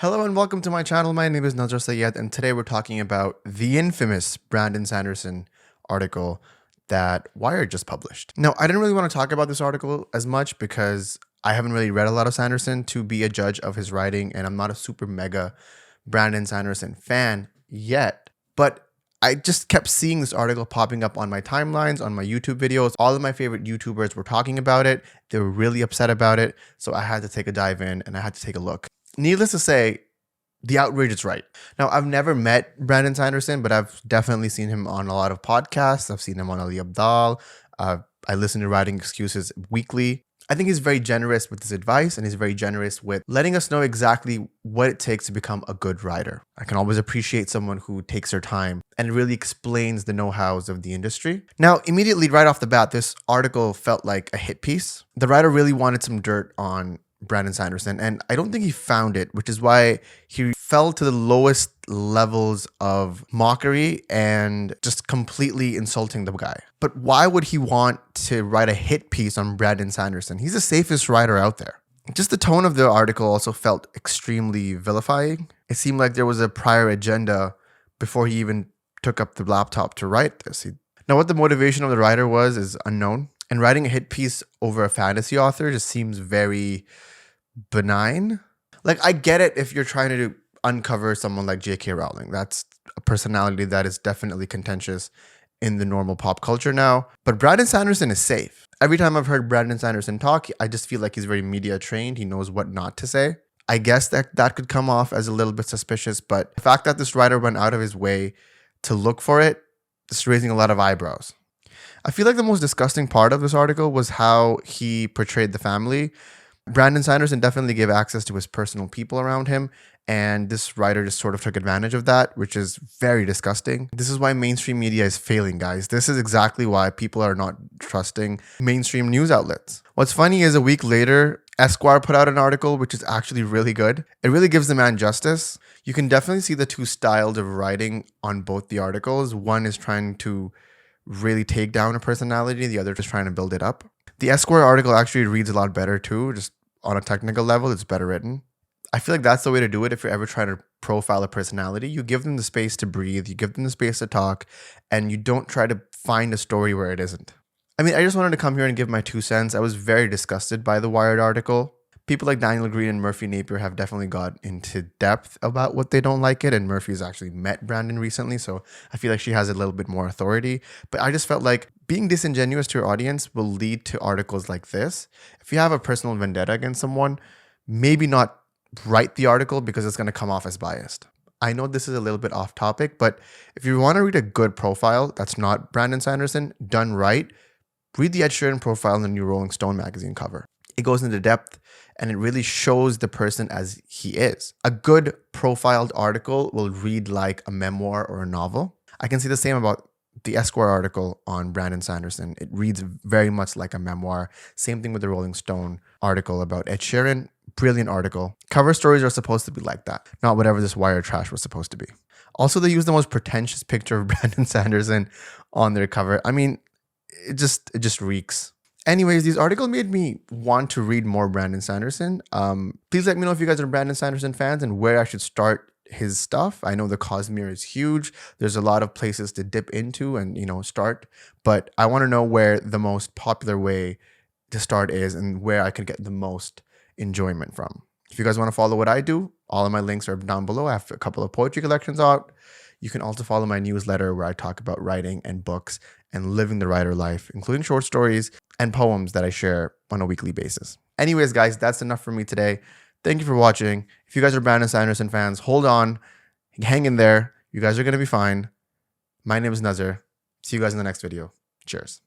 Hello and welcome to my channel. My name is Nazar Sayed, and today we're talking about the infamous Brandon Sanderson article that Wired just published. Now, I didn't really want to talk about this article as much because I haven't really read a lot of Sanderson to be a judge of his writing, and I'm not a super mega Brandon Sanderson fan yet. But I just kept seeing this article popping up on my timelines, on my YouTube videos. All of my favorite YouTubers were talking about it. They were really upset about it. So I had to take a dive in and I had to take a look. Needless to say, the outrage is right. Now, I've never met Brandon Sanderson, but I've definitely seen him on a lot of podcasts. I've seen him on Ali Abdal. I listen to Writing Excuses weekly. I think he's very generous with his advice, and he's very generous with letting us know exactly what it takes to become a good writer. I can always appreciate someone who takes their time and really explains the know-hows of the industry. Now, immediately right off the bat, this article felt like a hit piece. The writer really wanted some dirt on Brandon Sanderson, and I don't think he found it, which is why he fell to the lowest levels of mockery and just completely insulting the guy. But why would he want to write a hit piece on Brandon Sanderson? He's the safest writer out there. Just the tone of the article also felt extremely vilifying. It seemed like there was a prior agenda before he even took up the laptop to write this. Now, what the motivation of the writer was is unknown. And writing a hit piece over a fantasy author just seems very benign. Like, I get it if you're trying to uncover someone like J.K. Rowling. That's a personality that is definitely contentious in the normal pop culture now. But Brandon Sanderson is safe. Every time I've heard Brandon Sanderson talk, I just feel like he's very media trained. He knows what not to say. I guess that could come off as a little bit suspicious, but the fact that this writer went out of his way to look for it, just raising a lot of eyebrows. I feel like the most disgusting part of this article was how he portrayed the family. Brandon Sanderson definitely gave access to his personal people around him, and this writer just sort of took advantage of that, which is very disgusting. This is why mainstream media is failing, guys. This is exactly why people are not trusting mainstream news outlets. What's funny is a week later, Esquire put out an article which is actually really good. It really gives the man justice. You can definitely see the two styles of writing on both the articles. One is trying to really take down a personality, the other just trying to build it up. The Esquire article actually reads a lot better too, just on a technical level, it's better written. I feel like that's the way to do it if you're ever trying to profile a personality. You give them the space to breathe, you give them the space to talk, and you don't try to find a story where it isn't. I mean, I just wanted to come here and give my 2 cents. I was very disgusted by the Wired article. People like Daniel Green and Murphy Napier have definitely got into depth about what they don't like it. And Murphy's actually met Brandon recently, so I feel like she has a little bit more authority. But I just felt like being disingenuous to your audience will lead to articles like this. If you have a personal vendetta against someone, maybe not write the article because it's going to come off as biased. I know this is a little bit off topic, but if you want to read a good profile that's not Brandon Sanderson, done right, read the Ed Sheeran profile in the new Rolling Stone magazine cover. It goes into depth and it really shows the person as he is. A good profiled article will read like a memoir or a novel. I can see the same about the Esquire article on Brandon Sanderson. It reads very much like a memoir. Same thing with the Rolling Stone article about Ed Sheeran. Brilliant article. Cover stories are supposed to be like that, not whatever this Wire trash was supposed to be. Also, they use the most pretentious picture of Brandon Sanderson on their cover. I mean, it just reeks. Anyways, these articles made me want to read more Brandon Sanderson. Please let me know if you guys are Brandon Sanderson fans and where I should start his stuff. I know the Cosmere is huge. There's a lot of places to dip into and, start. But I want to know where the most popular way to start is and where I could get the most enjoyment from. If you guys want to follow what I do, all of my links are down below. I have a couple of poetry collections out. You can also follow my newsletter where I talk about writing and books and living the writer life, including short stories and poems that I share on a weekly basis. Anyways, guys, that's enough for me today. Thank you for watching. If you guys are Brandon Sanderson fans, hold on, hang in there. You guys are going to be fine. My name is Nazar. See you guys in the next video. Cheers.